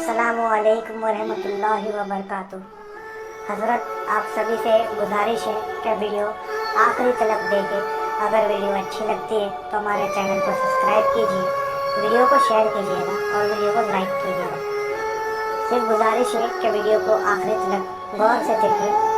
अस्सलामुअलैकुम वरहमतुल्लाहि वबरकातुह। हज़रत आप सभी से गुजारिश है कि वीडियो आखिरी तक देखें। अगर वीडियो अच्छी लगती है तो हमारे चैनल को सब्सक्राइब कीजिए, वीडियो को शेयर कीजिएगा और वीडियो को लाइक कीजिएगा। सिर्फ गुजारिश है कि वीडियो को आखिरी तक गौर से देखें।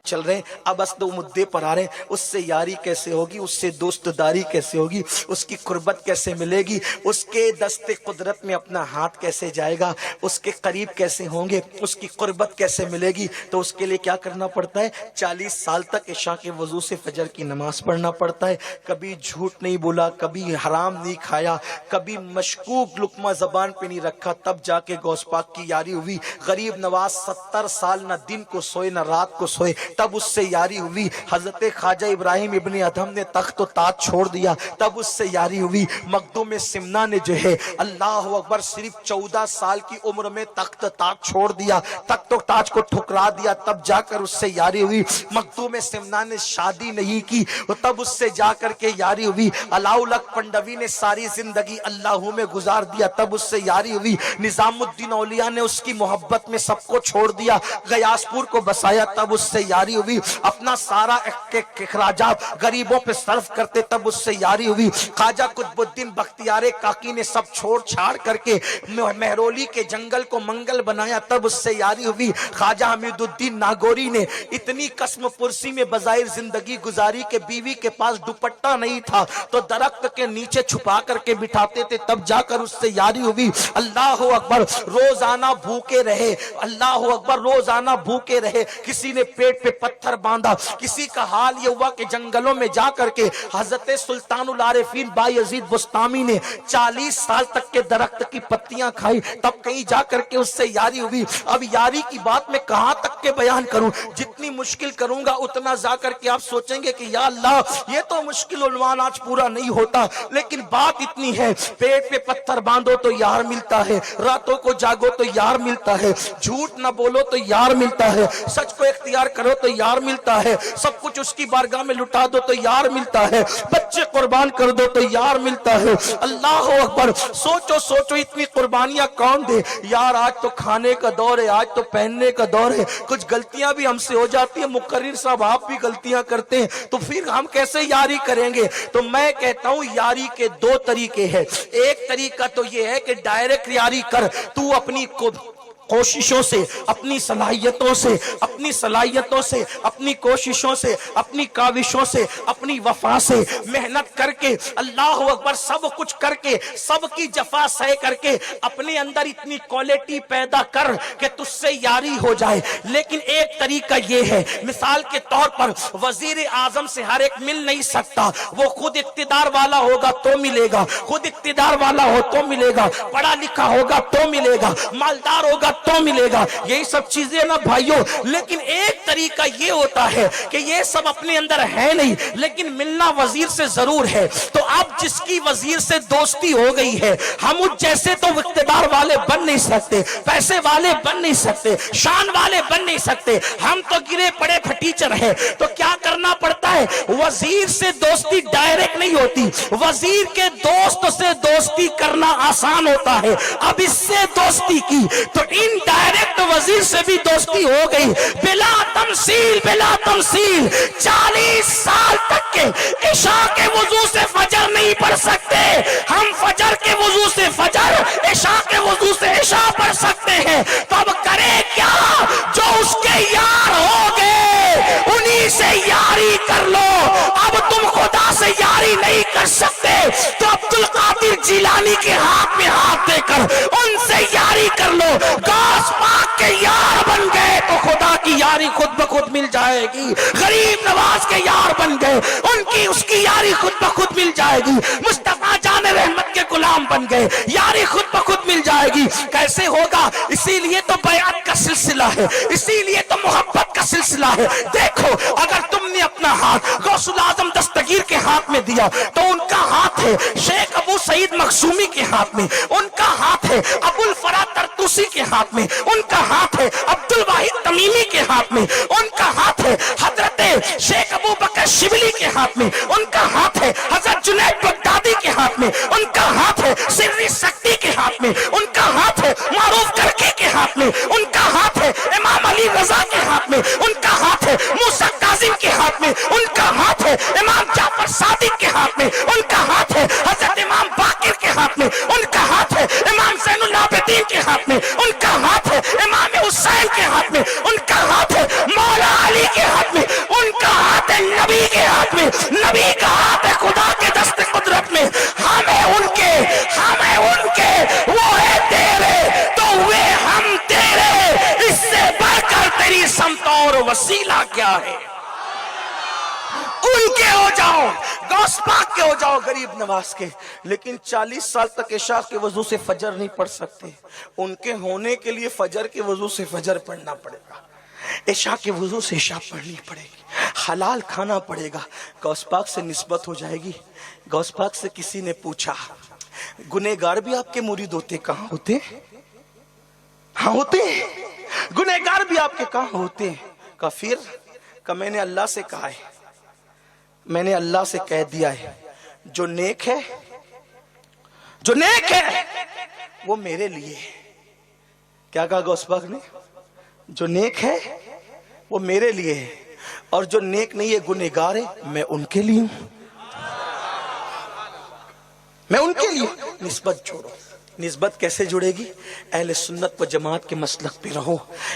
चल रहे हैं, अब असल मुद्दे पर आ रहे हैं। उससे यारी कैसे होगी, उससे दोस्तदारी कैसे होगी, उसकी कुर्बत कैसे मिलेगी, उसके दस्ते कुदरत में अपना हाथ कैसे जाएगा, उसके करीब कैसे होंगे, उसकी कुर्बत कैसे मिलेगी। तो उसके लिए क्या करना पड़ता है? 40 साल तक इशा के वजू से फजर की नमाज पढ़ना पड़ता है। कभी झूठ नहीं बोला, कभी हराम नहीं खाया, कभी मशकूक लुकमा जबान पे नहीं रखा, तब जाके गौस पाक की यारी हुई। गरीब नवाज 70 साल न दिन को सोए न रात को सोए, तब उससे यारी हुई। हजरत ख्वाजा इब्राहिम इब्ने अदहम ने तख्त ताज छोड़ दिया, तब उससे यारी हुई। मखदूम सिमना ने जो है अल्लाह अकबर सिर्फ 14 साल की उम्र में तख्त ताज छोड़ दिया, तख्त ताज को ठुकरा दिया, तब जाकर उससे यारी हुई। मखदूम सिमना ने शादी नहीं की, तब उससे जाकर के यारी हुई। अलाउलक पंडवी ने सारी जिंदगी अल्लाह में गुजार दिया, तब उससे यारी हुई। निजामुद्दीन औलिया ने उसकी मोहब्बत में सबको छोड़ दिया, गयासपुर को बसाया, तब उससे यारी हुई। अपना सारा इखराजात गरीबों पे सर्फ करते, तब उससे यारी हुई। ख्वाजा कुतुबुद्दीन बख्तियार काकी ने सब छोड़ छाड़ करके मेहरौली के जंगल को मंगल बनाया, तब उससे यारी हुई। ख्वाजा हमीदुद्दीन नागौरी ने इतनी कसम पुरसी में बजाय जिंदगी गुजारी के बीवी के पास दुपट्टा नहीं था तो दरख्त के नीचे छुपा करके बिठाते थे, तब जाकर उससे यारी हुई। अल्लाह अकबर, रोजाना भूखे रहे, अल्लाह अकबर, रोजाना भूखे रहे। किसी ने पेट पे पत्थर बांधा, किसी का हाल ये हुआ कि जंगलों में जाकर के हजरत सुल्तानुल आरिफीन बायजीद बुस्तामी ने 40 साल तक के दरख्त की पत्तियां खाई, तब कहीं जाकर के उससे यारी हुई। अब यारी की बात मैं कहां तक के बयान करूं, जितनी मुश्किल करूंगा उतना जाकर के आप सोचेंगे कि या अल्लाह ये तो मुश्किल उन्वान आज पूरा नहीं होता, लेकिन बात इतनी है। पेट पे पत्थर बांधो तो यार मिलता है, रातों को जागो तो यार मिलता है, झूठ न बोलो तो यार मिलता है, सच को इख्तियार करो तो यार मिलता है, सब कुछ उसकी बारगाह में लुटा दो तो यार मिलता है, बच्चे कुर्बान कर दो तो यार मिलता है। अल्लाह अकबर, सोचो सोचो इतनी कुर्बानियां कौन दे यार। आज तो खाने का दौर है, आज तो पहनने का दौर है, कुछ गलतियां भी हमसे हो जाती है, मुकर्रिर साहब आप भी गलतियां करते हैं, तो फिर हम कैसे यारी करेंगे? तो मैं कहता हूं यारी के दो तरीके हैं। एक तरीका तो यह है कि डायरेक्ट यारी कर, तू अपनी कोशिशों से, अपनी सलाहियतों से, अपनी कोशिशों से, अपनी काविशों से, अपनी वफा से मेहनत करके, अल्लाह अकबर, सब कुछ करके, सबकी जफा सह करके अपने अंदर इतनी क्वालिटी पैदा कर कि तुझसे यारी हो जाए। लेकिन एक तरीका यह है, मिसाल के तौर पर वजीर आजम से हर एक मिल नहीं सकता, वो खुद इक्तिदार वाला होगा तो मिलेगा, खुद इक्तिदार वाला हो तो मिलेगा, पढ़ा लिखा होगा तो मिलेगा, मालदार होगा तो मिलेगा, यही सब चीजें ना भाइयों। लेकिन एक तरीका ये होता है कि ये सब अपने अंदर है नहीं, लेकिन मिलना वजीर से जरूर है। तो अब जिसकी वजीर से दोस्ती हो गई है, हम उस जैसे तो इख्तिदार वाले बन नहीं सकते, पैसे वाले बन नहीं सकते, शान वाले बन नहीं सकते, हम तो गिरे पड़े फटीचर हैं। तो क्या करना पड़ता है? वजीर से दोस्ती डायरेक्ट नहीं होती, वजीर के दोस्त से दोस्ती करना आसान होता है। अब इससे दोस्ती की तो इनडायरेक्ट वजीर से भी दोस्ती हो गई, बिला तमसील 40 साल तक के इशा के वजू से फजर नहीं पढ़ सकते हम, फजर के वजू से फजर, इशा के वजू से इशा पढ़ सकते हैं। तो अब करे क्या? जो उसके यार हो गए उन्हीं से यारी कर लो। अब तुम खुदा से यारी नहीं कर सकते तो अब्दुल कादिर जिलानी के हाथ में हाथ देकर उनसे यारी कर लो। गौस पाक के यार बन गए तो खुदा की यारी खुद ब खुद मिल जाएगी। गरीब नवाज के यार बन गए, उनकी उसकी यारी खुद ब खुद मिल जाएगी। मुस्तफा जान रहमत के गुलाम बन गए, यारी खुद ब खुद मिल जाएगी। कैसे होगा? इसीलिए तो बयात का सिलसिला है, इसीलिए तो मोहब्बत का सिलसिला है। देखो, अगर तुमने अपना हाथ गौसुल आजम दस्तगीर के हाथ में दिया तो उनका हाथ है शेख अबू सईद मखसूमी के हाथ में, उनका हाथ है अबुल फरा तरतुसी के हाथ में, उनका हाथ है अब्दुल वाहिद तमीमी के हाथ में, उनका हाथ है हजरत शेख अबू बकर ہاتھ میں ان کا ہاتھ ہے، حضرت جنید بغدادی کے ہاتھ میں ان کا ہاتھ ہے، سری سکتی کے ہاتھ میں ان کا ہاتھ ہے، معروف کرکی کے ہاتھ میں ان کا ہاتھ ہے، امام علی رضا کے ہاتھ میں ان کا ہاتھ ہے، موسیٰ کاظم کے ہاتھ میں ان کا ہاتھ ہے، امام جعفر صادق کے ہاتھ میں ان کا ہاتھ ہے، حضرت امام باقر کے ہاتھ میں ان کا ہاتھ ہے، امام زین العابدین کے ہاتھ میں ان کا ہاتھ ہے، امام حسین کے ہاتھ میں ان کا ہاتھ ہے، مولا علی کے ہاتھ میں ان کا ہاتھ ہے، نبی کے ہاتھ میں نبی کا ہاتھ ہے، خدا کے دست قدرت میں ہمیں ان کے وہ ہے تیرے تو ہوئے ہم تیرے، اس سے بڑھ کر تیری سمت اور وسیلہ کیا ہے؟ ان کے ہو جاؤ، غوث پاک کے ہو جاؤ، غریب نواز کے، لیکن 40 سال تک عشاء کے وضو سے فجر نہیں پڑھ سکتے، ان کے ہونے کے لیے فجر کے وضو سے فجر پڑھنا پڑے گا، عشاء کے وضو سے عشاء پڑھنی پڑے گی، حلال کھانا پڑے گا، غوث پاک سے نسبت ہو جائے گی۔ غوث پاک سے کسی نے پوچھا گنہگار بھی آپ کے مرید ہوتے؟ کہاں ہوتے؟ ہاں ہوتے ہیں، گنہگار بھی آپ کے کہاں ہوتے ہیں؟ کافر کہ میں نے اللہ سے کہا ہے، میں نے اللہ سے کہہ دیا ہے جو نیک ہے وہ میرے لیے ہے۔ کیا کہا غوث پاک نے؟ جو نیک ہے وہ میرے لیے ہے، اور جو نیک نہیں ہے گنہگار ہے میں ان کے لیے ہوں، میں ان کے لیے۔ نسبت جوڑو۔ نسبت کیسے جڑے گی؟ اہل سنت و جماعت کے مسلک پہ رہو،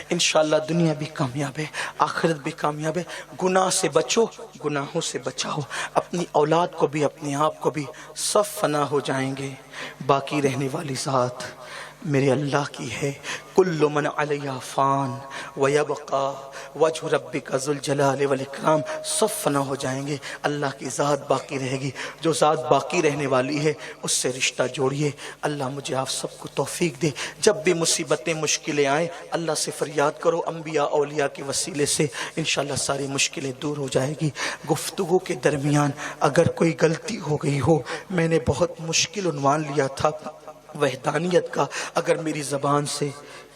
انشاءاللہ دنیا بھی کامیاب ہے، آخرت بھی کامیاب ہے۔ گناہ سے بچو، گناہوں سے بچاؤ، اپنی اولاد کو بھی اپنے آپ کو بھی، سب فنا ہو جائیں گے، باقی رہنے والی ذات میرے اللہ کی ہے۔ کل من علیہ فان ویبقا وجہ ربک ذو الجلال والاکرام، سب فنا ہو جائیں گے، اللہ کی ذات باقی رہے گی۔ جو ذات باقی رہنے والی ہے اس سے رشتہ جوڑیے۔ اللہ مجھے آپ سب کو توفیق دے، جب بھی مصیبتیں مشکلیں آئیں اللہ سے فریاد کرو، انبیاء اولیاء کے وسیلے سے انشاءاللہ ساری مشکلیں دور ہو جائے گی۔ گفتگو کے درمیان اگر کوئی غلطی ہو گئی ہو، میں نے بہت مشکل عنوان لیا تھا وحدانیت کا، اگر میری زبان سے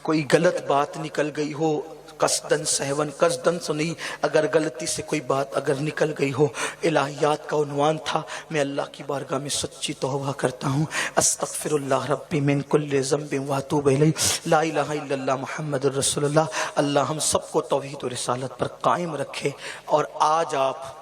کوئی غلط بات نکل گئی ہو، قصدن سہون، قصدن سے نہیں، اگر غلطی سے کوئی بات اگر نکل گئی ہو، الہیات کا عنوان تھا، میں اللہ کی بارگاہ میں سچی توبہ کرتا ہوں۔ استغفر اللہ ربی من کل ذنب واتوب الیہ، لا الہ الا اللہ محمد الرسول اللہ۔ اللہ ہم سب کو توحید و رسالت پر قائم رکھے، اور آج آپ